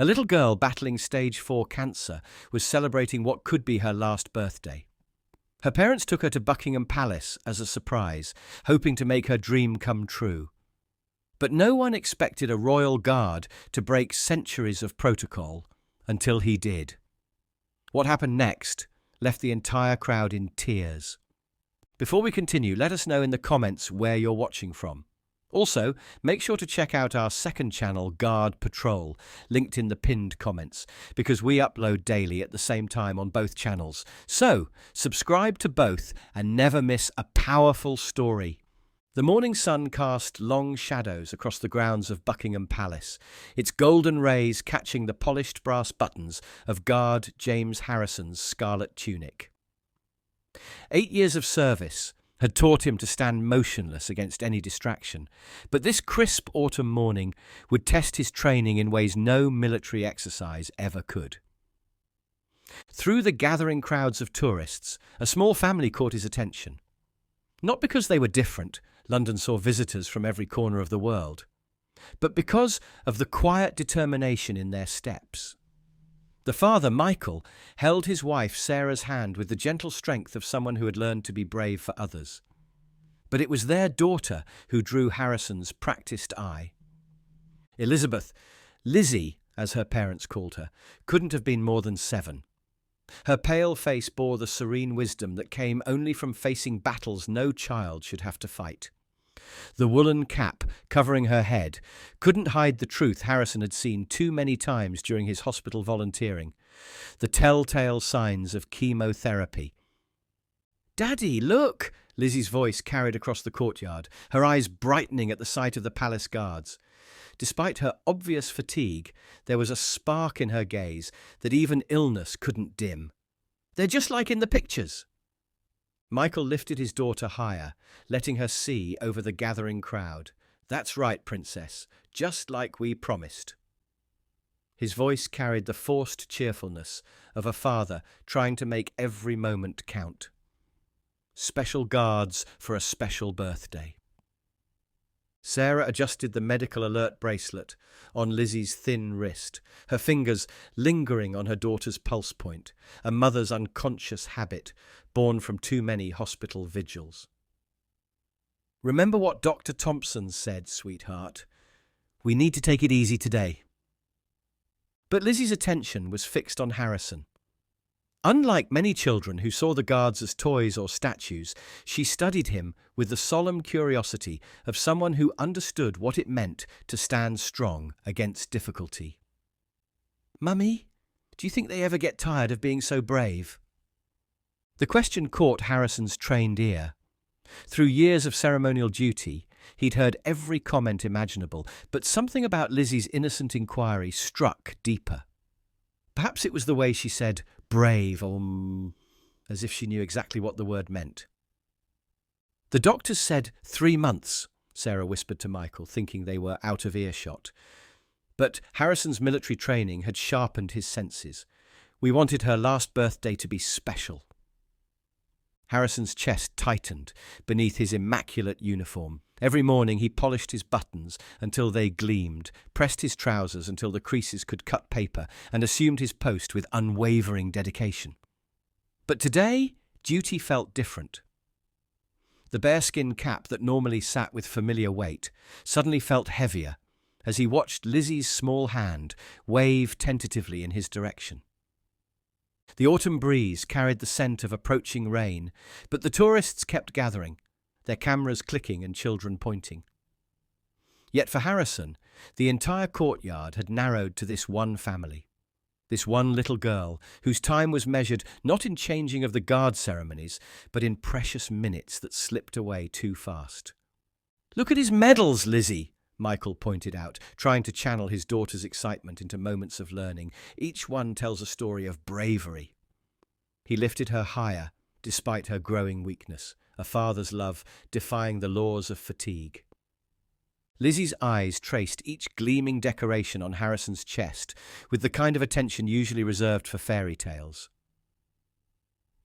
A little girl battling stage 4 cancer was celebrating what could be her last birthday. Her parents took her to Buckingham Palace as a surprise, hoping to make her dream come true. But no one expected a royal guard to break centuries of protocol until he did. What happened next left the entire crowd in tears. Before we continue, let us know in the comments where you're watching from. Also, make sure to check out our second channel, Guard Patrol, linked in the pinned comments, because we upload daily at the same time on both channels. So, subscribe to both and never miss a powerful story. The morning sun cast long shadows across the grounds of Buckingham Palace, its golden rays catching the polished brass buttons of Guard James Harrison's scarlet tunic. 8 years of service had taught him to stand motionless against any distraction, but this crisp autumn morning would test his training in ways no military exercise ever could. Through the gathering crowds of tourists, a small family caught his attention. Not because they were different, London saw visitors from every corner of the world, but because of the quiet determination in their steps. The father, Michael, held his wife Sarah's hand with the gentle strength of someone who had learned to be brave for others. But it was their daughter who drew Harrison's practiced eye. Elizabeth, Lizzie, as her parents called her, couldn't have been more than 7. Her pale face bore the serene wisdom that came only from facing battles no child should have to fight. The woolen cap covering her head couldn't hide the truth Harrison had seen too many times during his hospital volunteering, the telltale signs of chemotherapy. "Daddy, look!" Lizzie's voice carried across the courtyard, her eyes brightening at the sight of the palace guards. Despite her obvious fatigue, there was a spark in her gaze that even illness couldn't dim. "They're just like in the pictures." Michael lifted his daughter higher, letting her see over the gathering crowd. "That's right, Princess, just like we promised." His voice carried the forced cheerfulness of a father trying to make every moment count. Special guards for a special birthday. Sarah adjusted the medical alert bracelet on Lizzie's thin wrist, her fingers lingering on her daughter's pulse point, a mother's unconscious habit born from too many hospital vigils. "Remember what Dr. Thompson said, sweetheart. We need to take it easy today." But Lizzie's attention was fixed on Harrison. Unlike many children who saw the guards as toys or statues, she studied him with the solemn curiosity of someone who understood what it meant to stand strong against difficulty. "Mummy, do you think they ever get tired of being so brave?" The question caught Harrison's trained ear. Through years of ceremonial duty, he'd heard every comment imaginable, but something about Lizzie's innocent inquiry struck deeper. Perhaps it was the way she said brave, as if she knew exactly what the word meant. "The doctors said 3 months, Sarah whispered to Michael, thinking they were out of earshot. But Harrison's military training had sharpened his senses. "We wanted her last birthday to be special." Harrison's chest tightened beneath his immaculate uniform. Every morning he polished his buttons until they gleamed, pressed his trousers until the creases could cut paper, and assumed his post with unwavering dedication. But today, duty felt different. The bearskin cap that normally sat with familiar weight suddenly felt heavier as he watched Lizzie's small hand wave tentatively in his direction. The autumn breeze carried the scent of approaching rain, but the tourists kept gathering, their cameras clicking and children pointing. Yet for Harrison, the entire courtyard had narrowed to this one family, this one little girl whose time was measured not in changing of the guard ceremonies, but in precious minutes that slipped away too fast. "Look at his medals, Lizzie," Michael pointed out, trying to channel his daughter's excitement into moments of learning. "Each one tells a story of bravery." He lifted her higher, despite her growing weakness, a father's love defying the laws of fatigue. Lizzie's eyes traced each gleaming decoration on Harrison's chest with the kind of attention usually reserved for fairy tales.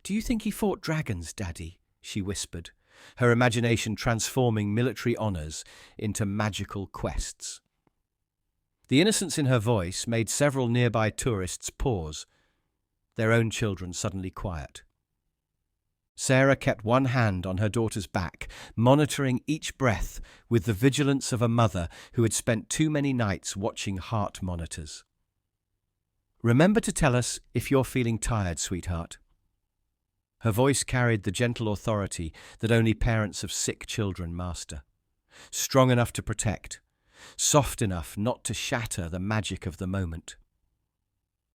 "Do you think he fought dragons, Daddy?" she whispered, her imagination transforming military honours into magical quests. The innocence in her voice made several nearby tourists pause, their own children suddenly quiet. Sarah kept one hand on her daughter's back, monitoring each breath with the vigilance of a mother who had spent too many nights watching heart monitors. "Remember to tell us if you're feeling tired, sweetheart." Her voice carried the gentle authority that only parents of sick children master. Strong enough to protect, soft enough not to shatter the magic of the moment.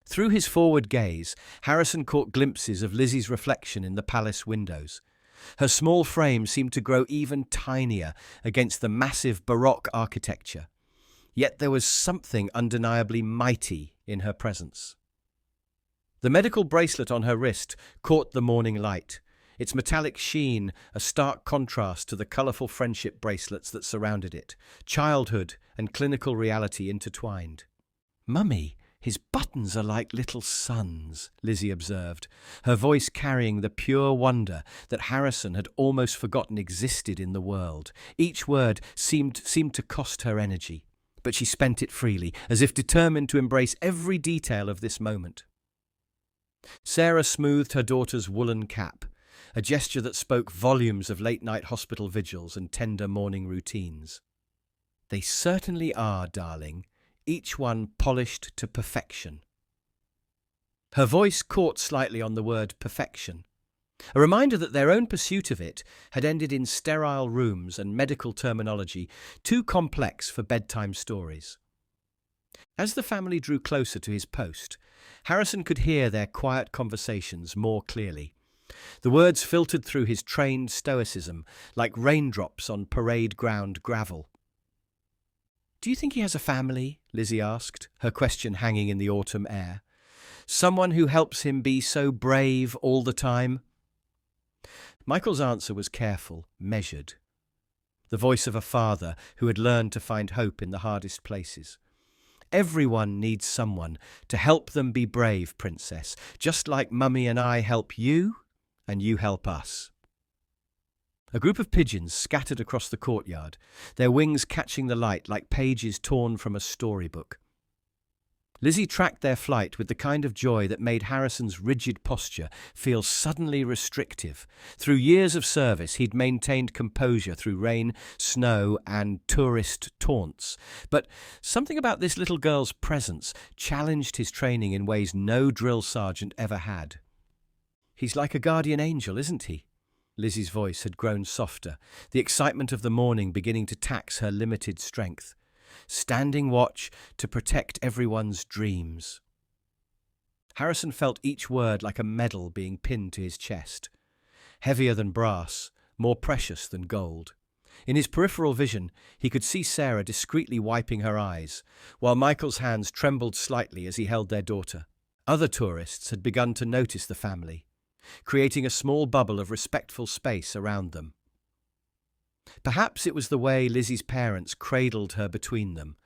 Through his forward gaze, Harrison caught glimpses of Lizzie's reflection in the palace windows. Her small frame seemed to grow even tinier against the massive Baroque architecture. Yet there was something undeniably mighty in her presence. The medical bracelet on her wrist caught the morning light, its metallic sheen a stark contrast to the colourful friendship bracelets that surrounded it, childhood and clinical reality intertwined. "Mummy, his buttons are like little suns," Lizzie observed, her voice carrying the pure wonder that Harrison had almost forgotten existed in the world. Each word seemed to cost her energy, but she spent it freely, as if determined to embrace every detail of this moment. Sarah smoothed her daughter's woolen cap, a gesture that spoke volumes of late-night hospital vigils and tender morning routines. "They certainly are, darling, each one polished to perfection." Her voice caught slightly on the word perfection, a reminder that their own pursuit of it had ended in sterile rooms and medical terminology too complex for bedtime stories. As the family drew closer to his post, Harrison could hear their quiet conversations more clearly. The words filtered through his trained stoicism like raindrops on parade ground gravel. "Do you think he has a family?" Lizzie asked, her question hanging in the autumn air. "Someone who helps him be so brave all the time?" Michael's answer was careful, measured. The voice of a father who had learned to find hope in the hardest places. "Everyone needs someone to help them be brave, Princess, just like Mummy and I help you, and you help us." A group of pigeons scattered across the courtyard, their wings catching the light like pages torn from a storybook. Lizzie tracked their flight with the kind of joy that made Harrison's rigid posture feel suddenly restrictive. Through years of service, he'd maintained composure through rain, snow, and tourist taunts. But something about this little girl's presence challenged his training in ways no drill sergeant ever had. "He's like a guardian angel, isn't he?" Lizzie's voice had grown softer, the excitement of the morning beginning to tax her limited strength. "Standing watch to protect everyone's dreams." Harrison felt each word like a medal being pinned to his chest. Heavier than brass, more precious than gold. In his peripheral vision, he could see Sarah discreetly wiping her eyes, while Michael's hands trembled slightly as he held their daughter. Other tourists had begun to notice the family, creating a small bubble of respectful space around them. Perhaps it was the way Lizzie's parents cradled her between them,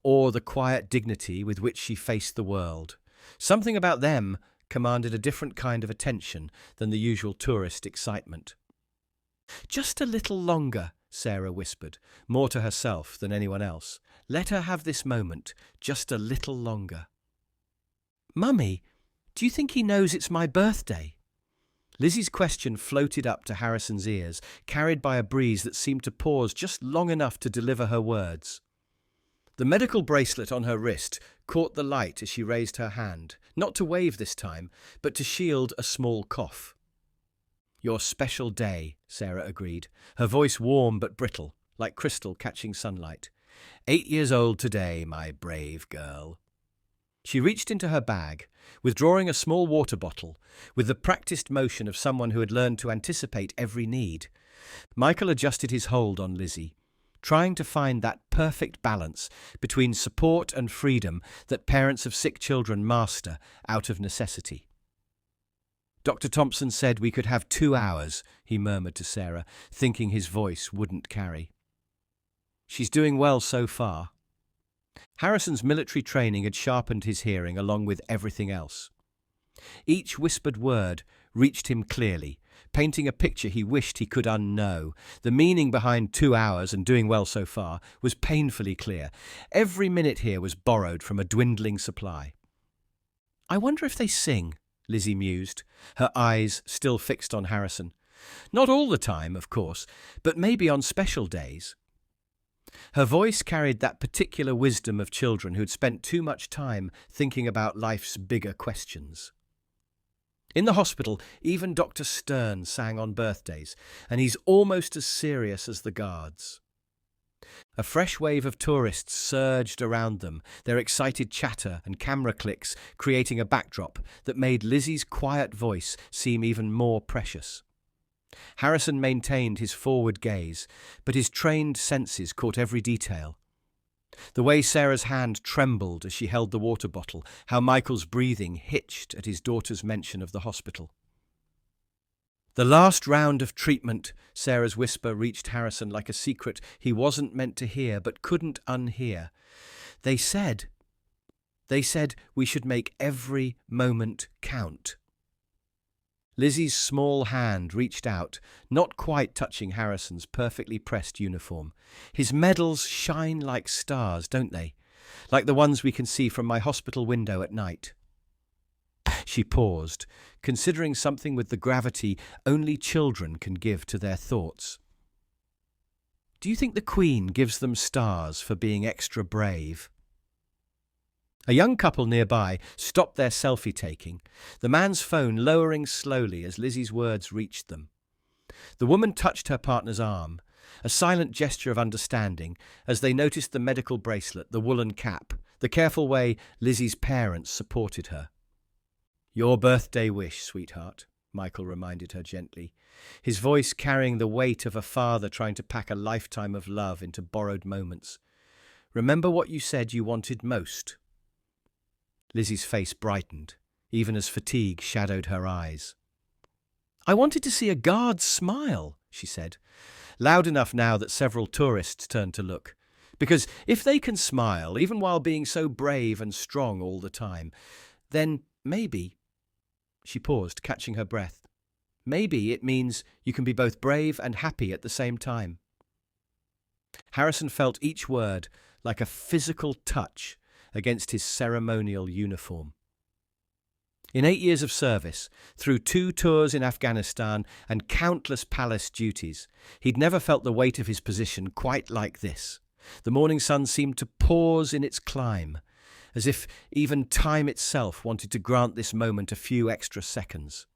or the quiet dignity with which she faced the world. Something about them commanded a different kind of attention than the usual tourist excitement. "Just a little longer," Sarah whispered, more to herself than anyone else. "Let her have this moment, just a little longer." "Mummy, do you think he knows it's my birthday?" Lizzie's question floated up to Harrison's ears, carried by a breeze that seemed to pause just long enough to deliver her words. The medical bracelet on her wrist caught the light as she raised her hand, not to wave this time, but to shield a small cough. "Your special day," Sarah agreed, her voice warm but brittle, like crystal catching sunlight. 8 years old today, my brave girl." She reached into her bag, withdrawing a small water bottle, with the practiced motion of someone who had learned to anticipate every need. Michael adjusted his hold on Lizzie, trying to find that perfect balance between support and freedom that parents of sick children master out of necessity. "Dr. Thompson said we could have 2 hours, he murmured to Sarah, thinking his voice wouldn't carry. "She's doing well so far." Harrison's military training had sharpened his hearing along with everything else. Each whispered word reached him clearly, painting a picture he wished he could unknow. The meaning behind 2 hours and doing well so far was painfully clear. Every minute here was borrowed from a dwindling supply. I wonder if they sing, Lizzie mused, her eyes still fixed on Harrison. Not all the time, of course, but maybe on special days. Her voice carried that particular wisdom of children who'd spent too much time thinking about life's bigger questions. In the hospital, even Dr. Stern sang on birthdays, and he's almost as serious as the guards. A fresh wave of tourists surged around them, their excited chatter and camera clicks creating a backdrop that made Lizzie's quiet voice seem even more precious. Harrison maintained his forward gaze, but his trained senses caught every detail. The way Sarah's hand trembled as she held the water bottle, how Michael's breathing hitched at his daughter's mention of the hospital. The last round of treatment, Sarah's whisper reached Harrison like a secret he wasn't meant to hear but couldn't unhear. They said we should make every moment count. Lizzie's small hand reached out, not quite touching Harrison's perfectly pressed uniform. His medals shine like stars, don't they? Like the ones we can see from my hospital window at night. She paused, considering something with the gravity only children can give to their thoughts. Do you think the Queen gives them stars for being extra brave? A young couple nearby stopped their selfie-taking, the man's phone lowering slowly as Lizzie's words reached them. The woman touched her partner's arm, a silent gesture of understanding as they noticed the medical bracelet, the woolen cap, the careful way Lizzie's parents supported her. Your birthday wish, sweetheart, Michael reminded her gently, his voice carrying the weight of a father trying to pack a lifetime of love into borrowed moments. Remember what you said you wanted most. Lizzie's face brightened, even as fatigue shadowed her eyes. I wanted to see a guard smile, she said, loud enough now that several tourists turned to look. Because if they can smile, even while being so brave and strong all the time, then maybe... She paused, catching her breath. Maybe it means you can be both brave and happy at the same time. Harrison felt each word like a physical touch against his ceremonial uniform. In 8 years of service, through 2 tours in Afghanistan and countless palace duties, he'd never felt the weight of his position quite like this. The morning sun seemed to pause in its climb, as if even time itself wanted to grant this moment a few extra seconds.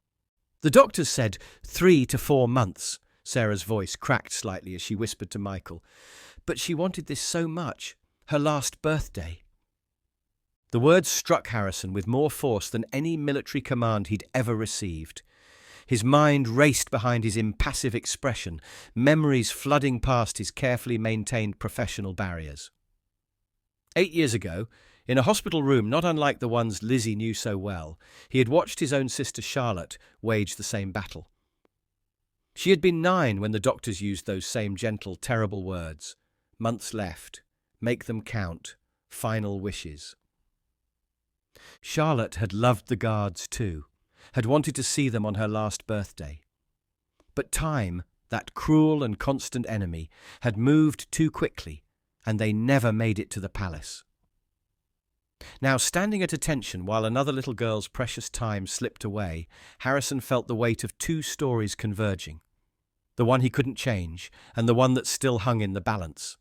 The doctors said 3 to 4 months, Sarah's voice cracked slightly as she whispered to Michael. But she wanted this so much, her last birthday. The words struck Harrison with more force than any military command he'd ever received. His mind raced behind his impassive expression, memories flooding past his carefully maintained professional barriers. 8 years ago, in a hospital room not unlike the ones Lizzie knew so well, he had watched his own sister Charlotte wage the same battle. She had been 9 when the doctors used those same gentle, terrible words. Months left. Make them count. Final wishes. Charlotte had loved the guards too, had wanted to see them on her last birthday. But time, that cruel and constant enemy, had moved too quickly, and they never made it to the palace. Now, standing at attention while another little girl's precious time slipped away, Harrison felt the weight of 2 stories converging. The one he couldn't change, and the one that still hung in the balance.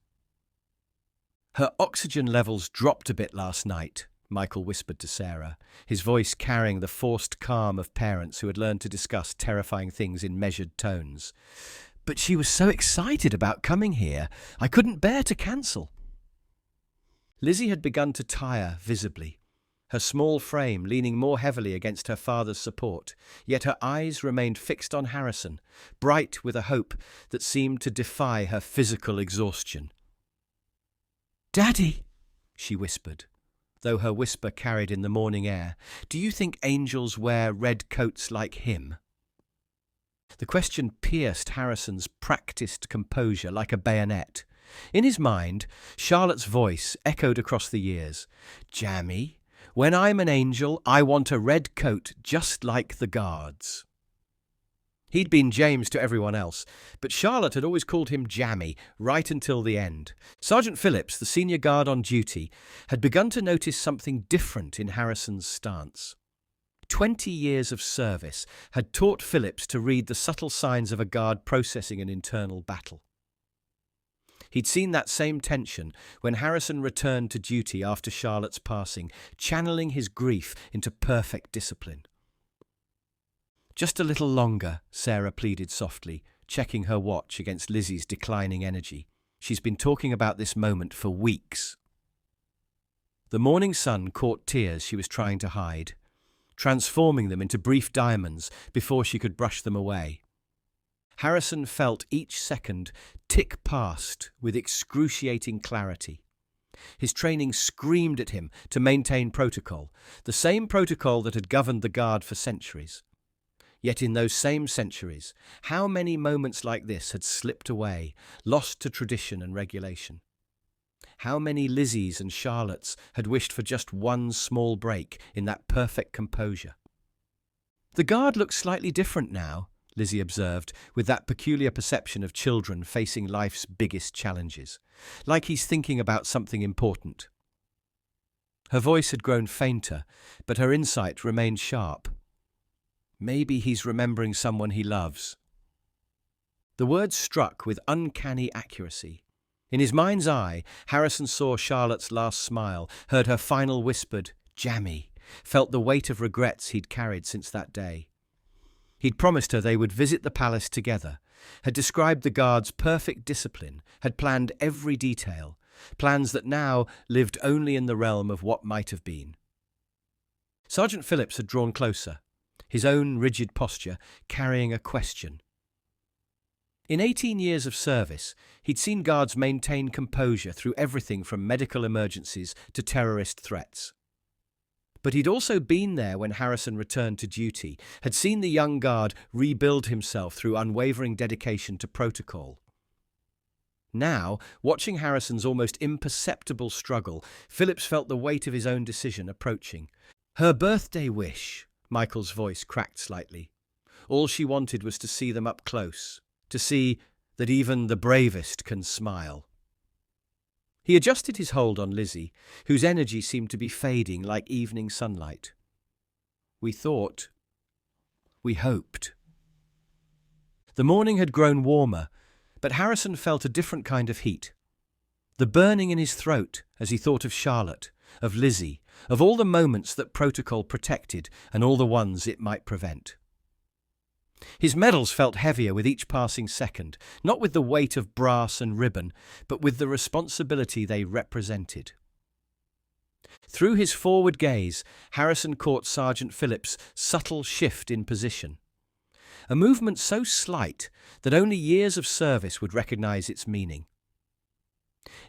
Her oxygen levels dropped a bit last night, Michael whispered to Sarah, his voice carrying the forced calm of parents who had learned to discuss terrifying things in measured tones. But she was so excited about coming here, I couldn't bear to cancel. Lizzie had begun to tire visibly, her small frame leaning more heavily against her father's support, yet her eyes remained fixed on Harrison, bright with a hope that seemed to defy her physical exhaustion. "Daddy," she whispered, though her whisper carried in the morning air, "do you think angels wear red coats like him?" The question pierced Harrison's practiced composure like a bayonet. In his mind, Charlotte's voice echoed across the years. "Jammy, when I'm an angel, I want a red coat just like the guards." He'd been James to everyone else, but Charlotte had always called him Jammy, right until the end. Sergeant Phillips, the senior guard on duty, had begun to notice something different in Harrison's stance. 20 years of service had taught Phillips to read the subtle signs of a guard processing an internal battle. He'd seen that same tension when Harrison returned to duty after Charlotte's passing, channeling his grief into perfect discipline. "Just a little longer," Sarah pleaded softly, checking her watch against Lizzie's declining energy. "She's been talking about this moment for weeks." The morning sun caught tears she was trying to hide, transforming them into brief diamonds before she could brush them away. Harrison felt each second tick past with excruciating clarity. His training screamed at him to maintain protocol, the same protocol that had governed the guard for centuries. Yet in those same centuries, how many moments like this had slipped away, lost to tradition and regulation? How many Lizzies and Charlottes had wished for just one small break in that perfect composure? "The guard looks slightly different now," Lizzie observed, with that peculiar perception of children facing life's biggest challenges, like he's thinking about something important. Her voice had grown fainter, but her insight remained sharp. "Maybe he's remembering someone he loves." The words struck with uncanny accuracy. In his mind's eye, Harrison saw Charlotte's last smile, heard her final whispered, "Jammy," felt the weight of regrets he'd carried since that day. He'd promised her they would visit the palace together, had described the guard's perfect discipline, had planned every detail, plans that now lived only in the realm of what might have been. Sergeant Phillips had drawn closer, his own rigid posture carrying a question. In 18 years of service, he'd seen guards maintain composure through everything from medical emergencies to terrorist threats. But he'd also been there when Harrison returned to duty, had seen the young guard rebuild himself through unwavering dedication to protocol. Now, watching Harrison's almost imperceptible struggle, Phillips felt the weight of his own decision approaching. "Her birthday wish," Michael's voice cracked slightly. All she wanted was to see them up close, to see that even the bravest can smile. He adjusted his hold on Lizzie, whose energy seemed to be fading like evening sunlight. "We thought. We hoped." The morning had grown warmer, but Harrison felt a different kind of heat. The burning in his throat as he thought of Charlotte, of Lizzie, of all the moments that protocol protected and all the ones it might prevent. His medals felt heavier with each passing second, not with the weight of brass and ribbon, but with the responsibility they represented. Through his forward gaze, Harrison caught Sergeant Phillips' subtle shift in position. A movement so slight that only years of service would recognize its meaning.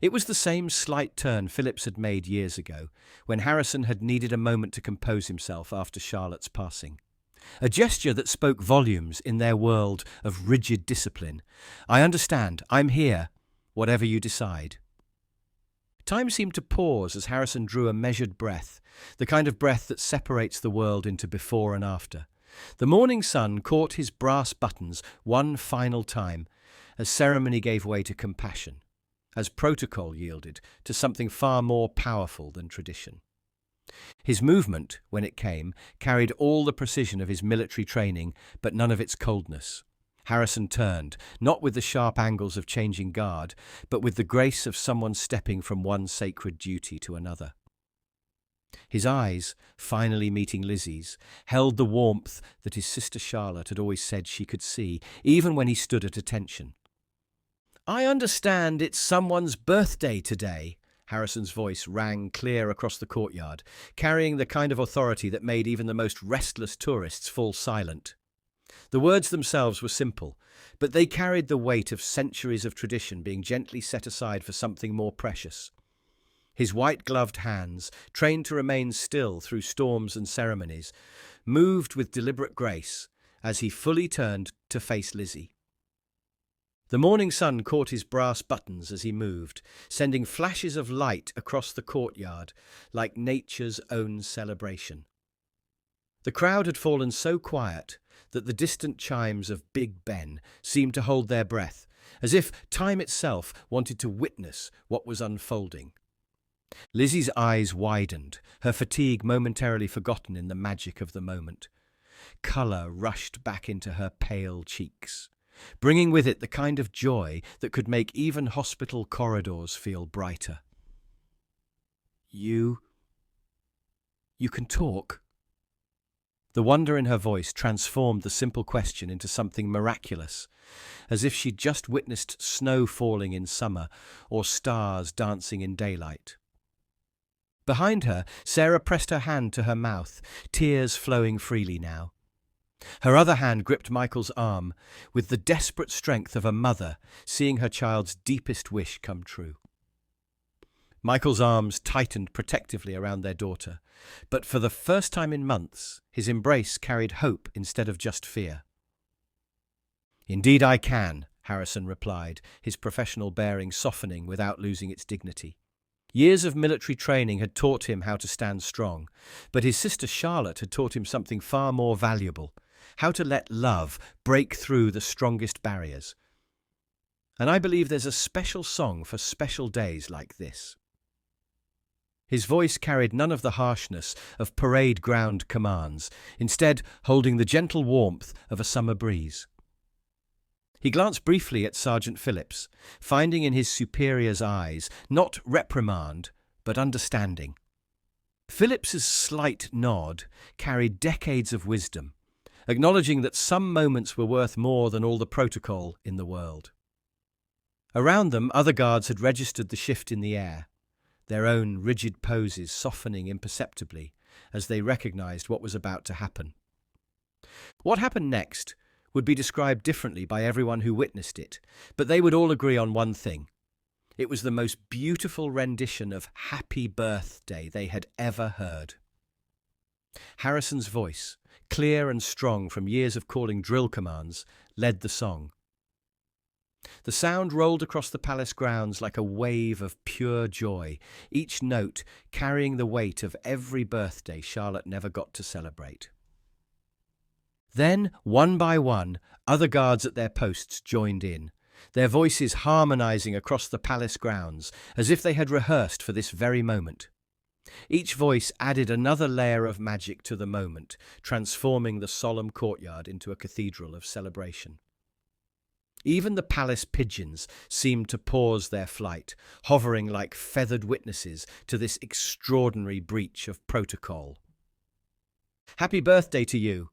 It was the same slight turn Phillips had made years ago, when Harrison had needed a moment to compose himself after Charlotte's passing. A gesture that spoke volumes in their world of rigid discipline. "I understand. I'm here. Whatever you decide." Time seemed to pause as Harrison drew a measured breath, the kind of breath that separates the world into before and after. The morning sun caught his brass buttons one final time, as ceremony gave way to compassion, as protocol yielded to something far more powerful than tradition. His movement, when it came, carried all the precision of his military training, but none of its coldness. Harrison turned, not with the sharp angles of changing guard, but with the grace of someone stepping from one sacred duty to another. His eyes, finally meeting Lizzie's, held the warmth that his sister Charlotte had always said she could see, even when he stood at attention. "I understand it's someone's birthday today." Harrison's voice rang clear across the courtyard, carrying the kind of authority that made even the most restless tourists fall silent. The words themselves were simple, but they carried the weight of centuries of tradition being gently set aside for something more precious. His white-gloved hands, trained to remain still through storms and ceremonies, moved with deliberate grace as he fully turned to face Lizzie. The morning sun caught his brass buttons as he moved, sending flashes of light across the courtyard like nature's own celebration. The crowd had fallen so quiet that the distant chimes of Big Ben seemed to hold their breath, as if time itself wanted to witness what was unfolding. Lizzie's eyes widened, her fatigue momentarily forgotten in the magic of the moment. Colour rushed back into her pale cheeks, bringing with it the kind of joy that could make even hospital corridors feel brighter. You can talk?" The wonder in her voice transformed the simple question into something miraculous, as if she'd just witnessed snow falling in summer or stars dancing in daylight. Behind her, Sarah pressed her hand to her mouth, tears flowing freely now. Her other hand gripped Michael's arm, with the desperate strength of a mother seeing her child's deepest wish come true. Michael's arms tightened protectively around their daughter, but for the first time in months, his embrace carried hope instead of just fear. "Indeed I can," Harrison replied, his professional bearing softening without losing its dignity. Years of military training had taught him how to stand strong, but his sister Charlotte had taught him something far more valuable: how to let love break through the strongest barriers. And I believe there's a special song for special days like this. His voice carried none of the harshness of parade ground commands, instead holding the gentle warmth of a summer breeze. He glanced briefly at Sergeant Phillips, finding in his superior's eyes not reprimand, but understanding. Phillips's slight nod carried decades of wisdom, acknowledging that some moments were worth more than all the protocol in the world. Around them, other guards had registered the shift in the air, their own rigid poses softening imperceptibly as they recognized what was about to happen. What happened next would be described differently by everyone who witnessed it, but they would all agree on one thing. It was the most beautiful rendition of Happy Birthday they had ever heard. Harrison's voice, clear and strong from years of calling drill commands, led the song. The sound rolled across the palace grounds like a wave of pure joy, each note carrying the weight of every birthday Charlotte never got to celebrate. Then, one by one, other guards at their posts joined in, their voices harmonizing across the palace grounds, as if they had rehearsed for this very moment. Each voice added another layer of magic to the moment, transforming the solemn courtyard into a cathedral of celebration. Even the palace pigeons seemed to pause their flight, hovering like feathered witnesses to this extraordinary breach of protocol. "Happy birthday to you!"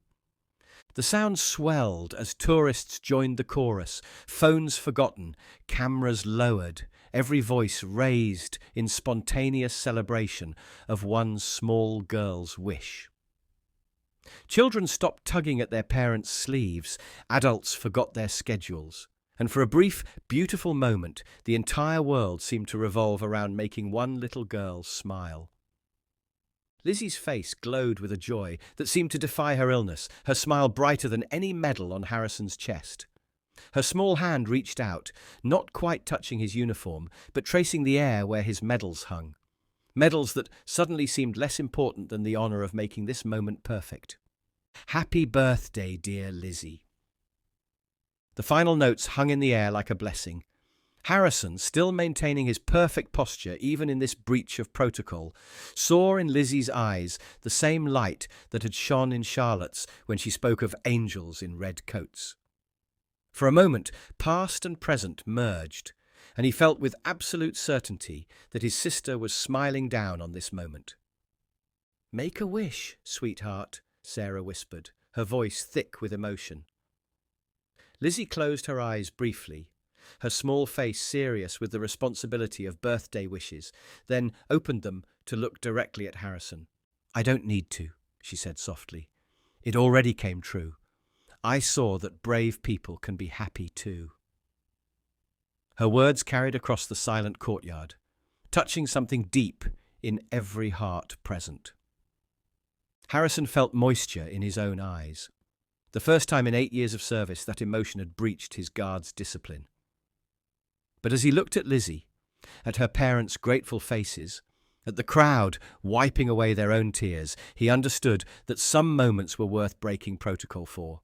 The sound swelled as tourists joined the chorus, phones forgotten, cameras lowered, every voice raised in spontaneous celebration of one small girl's wish. Children stopped tugging at their parents' sleeves, adults forgot their schedules, and for a brief, beautiful moment, the entire world seemed to revolve around making one little girl smile. Lizzie's face glowed with a joy that seemed to defy her illness, her smile brighter than any medal on Harrison's chest. Her small hand reached out, not quite touching his uniform, but tracing the air where his medals hung. Medals that suddenly seemed less important than the honour of making this moment perfect. "Happy birthday, dear Lizzie." The final notes hung in the air like a blessing. Harrison, still maintaining his perfect posture even in this breach of protocol, saw in Lizzie's eyes the same light that had shone in Charlotte's when she spoke of angels in red coats. For a moment, past and present merged, and he felt with absolute certainty that his sister was smiling down on this moment. "Make a wish, sweetheart," Sarah whispered, her voice thick with emotion. Lizzie closed her eyes briefly, her small face serious with the responsibility of birthday wishes, then opened them to look directly at Harrison. "I don't need to," she said softly. "It already came true. I saw that brave people can be happy too." Her words carried across the silent courtyard, touching something deep in every heart present. Harrison felt moisture in his own eyes. The first time in 8 years of service that emotion had breached his guard's discipline. But as he looked at Lizzie, at her parents' grateful faces, At the crowd wiping away their own tears, he understood that some moments were worth breaking protocol for.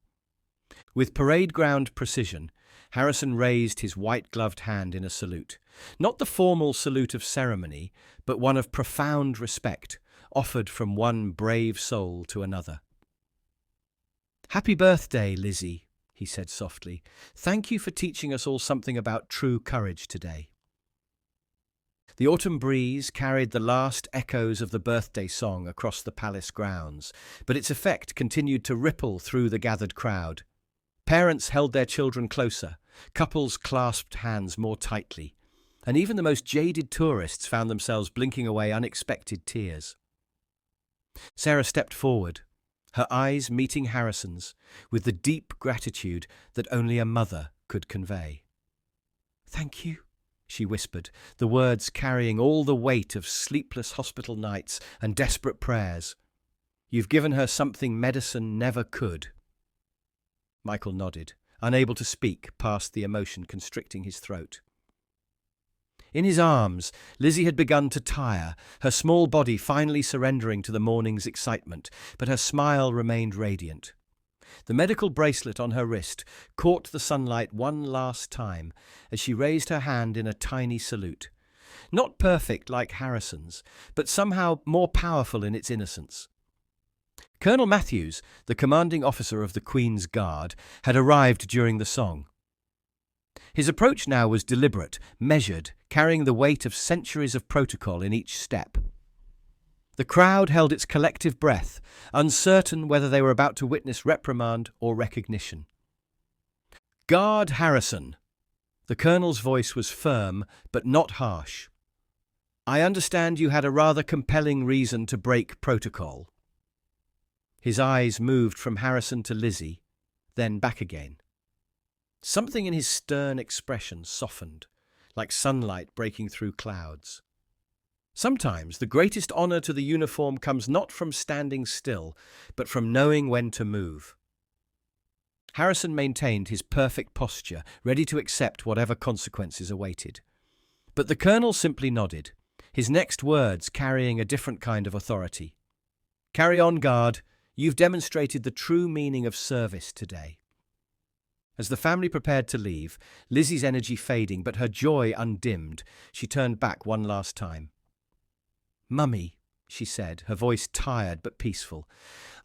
With parade ground precision, Harrison raised his white-gloved hand in a salute. Not the formal salute of ceremony, but one of profound respect, offered from one brave soul to another. "Happy birthday, Lizzie," he said softly. "Thank you for teaching us all something about true courage today." The autumn breeze carried the last echoes of the birthday song across the palace grounds, but its effect continued to ripple through the gathered crowd. Parents held their children closer, couples clasped hands more tightly, and even the most jaded tourists found themselves blinking away unexpected tears. Sarah stepped forward, her eyes meeting Harrison's with the deep gratitude that only a mother could convey. "Thank you," she whispered, the words carrying all the weight of sleepless hospital nights and desperate prayers. "You've given her something medicine never could." Michael nodded, unable to speak past the emotion constricting his throat. In his arms, Lizzie had begun to tire, her small body finally surrendering to the morning's excitement, but her smile remained radiant. The medical bracelet on her wrist caught the sunlight one last time as she raised her hand in a tiny salute. Not perfect like Harrison's, but somehow more powerful in its innocence. Colonel Matthews, the commanding officer of the Queen's Guard, had arrived during the song. His approach now was deliberate, measured, carrying the weight of centuries of protocol in each step. The crowd held its collective breath, uncertain whether they were about to witness reprimand or recognition. "Guard Harrison." The colonel's voice was firm, but not harsh. "I understand you had a rather compelling reason to break protocol." His eyes moved from Harrison to Lizzie, then back again. Something in his stern expression softened, like sunlight breaking through clouds. Sometimes the greatest honor to the uniform comes not from standing still, but from knowing when to move. Harrison maintained his perfect posture, ready to accept whatever consequences awaited. But the colonel simply nodded, his next words carrying a different kind of authority. "Carry on, guard. You've demonstrated the true meaning of service today." As the family prepared to leave, Lizzie's energy fading but her joy undimmed, she turned back one last time. "Mummy," she said, her voice tired but peaceful,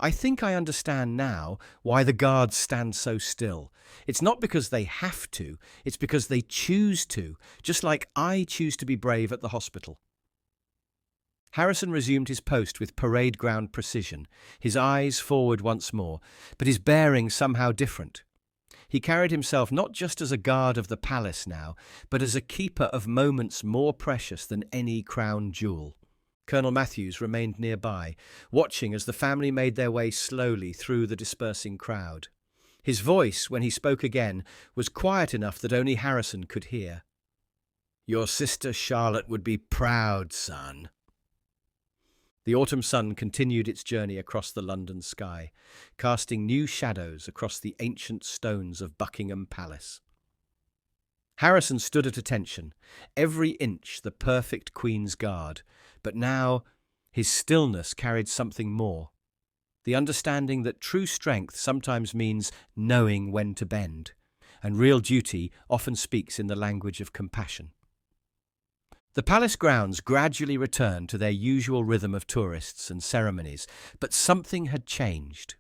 "I think I understand now why the guards stand so still. It's not because they have to, it's because they choose to, just like I choose to be brave at the hospital." Harrison resumed his post with parade ground precision, his eyes forward once more, but his bearing somehow different. He carried himself not just as a guard of the palace now, but as a keeper of moments more precious than any crown jewel. Colonel Matthews remained nearby, watching as the family made their way slowly through the dispersing crowd. His voice, when he spoke again, was quiet enough that only Harrison could hear. "Your sister Charlotte would be proud, son." The autumn sun continued its journey across the London sky, casting new shadows across the ancient stones of Buckingham Palace. Harrison stood at attention, every inch the perfect Queen's Guard, but now his stillness carried something more. The understanding that true strength sometimes means knowing when to bend, and real duty often speaks in the language of compassion. The palace grounds gradually returned to their usual rhythm of tourists and ceremonies, but something had changed.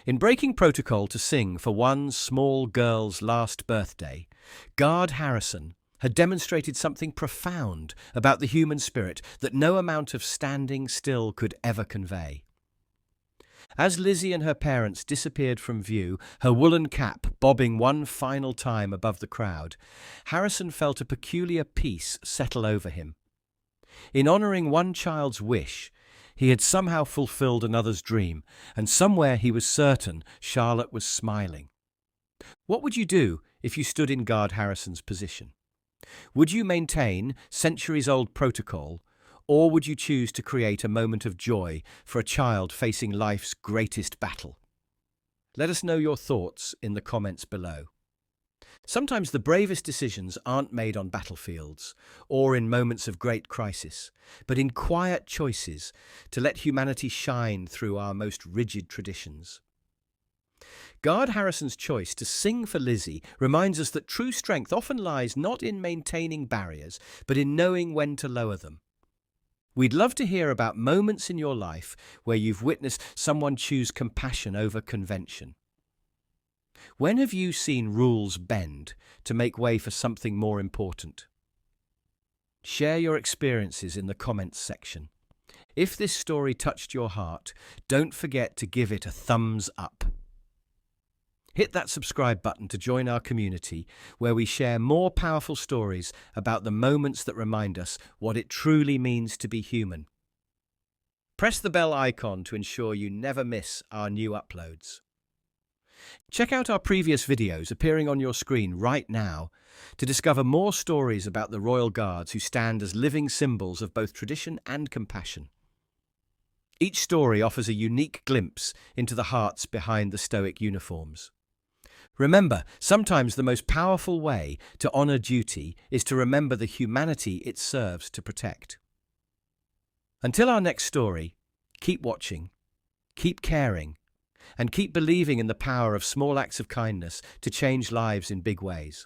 In breaking protocol to sing for one small girl's last birthday, Guard Harrison had demonstrated something profound about the human spirit that no amount of standing still could ever convey. As Lizzie and her parents disappeared from view, her woolen cap bobbing one final time above the crowd, Harrison felt a peculiar peace settle over him. In honouring one child's wish, he had somehow fulfilled another's dream, and somewhere he was certain Charlotte was smiling. What would you do if you stood in Guard Harrison's position? Would you maintain centuries-old protocol, or would you choose to create a moment of joy for a child facing life's greatest battle? Let us know your thoughts in the comments below. Sometimes the bravest decisions aren't made on battlefields or in moments of great crisis, but in quiet choices to let humanity shine through our most rigid traditions. Guard Harrison's choice to sing for Lizzie reminds us that true strength often lies not in maintaining barriers, but in knowing when to lower them. We'd love to hear about moments in your life where you've witnessed someone choose compassion over convention. When have you seen rules bend to make way for something more important? Share your experiences in the comments section. If this story touched your heart, don't forget to give it a thumbs up. Hit that subscribe button to join our community, where we share more powerful stories about the moments that remind us what it truly means to be human. Press the bell icon to ensure you never miss our new uploads. Check out our previous videos appearing on your screen right now to discover more stories about the Royal Guards who stand as living symbols of both tradition and compassion. Each story offers a unique glimpse into the hearts behind the stoic uniforms. Remember, sometimes the most powerful way to honor duty is to remember the humanity it serves to protect. Until our next story, keep watching, keep caring, and keep believing in the power of small acts of kindness to change lives in big ways.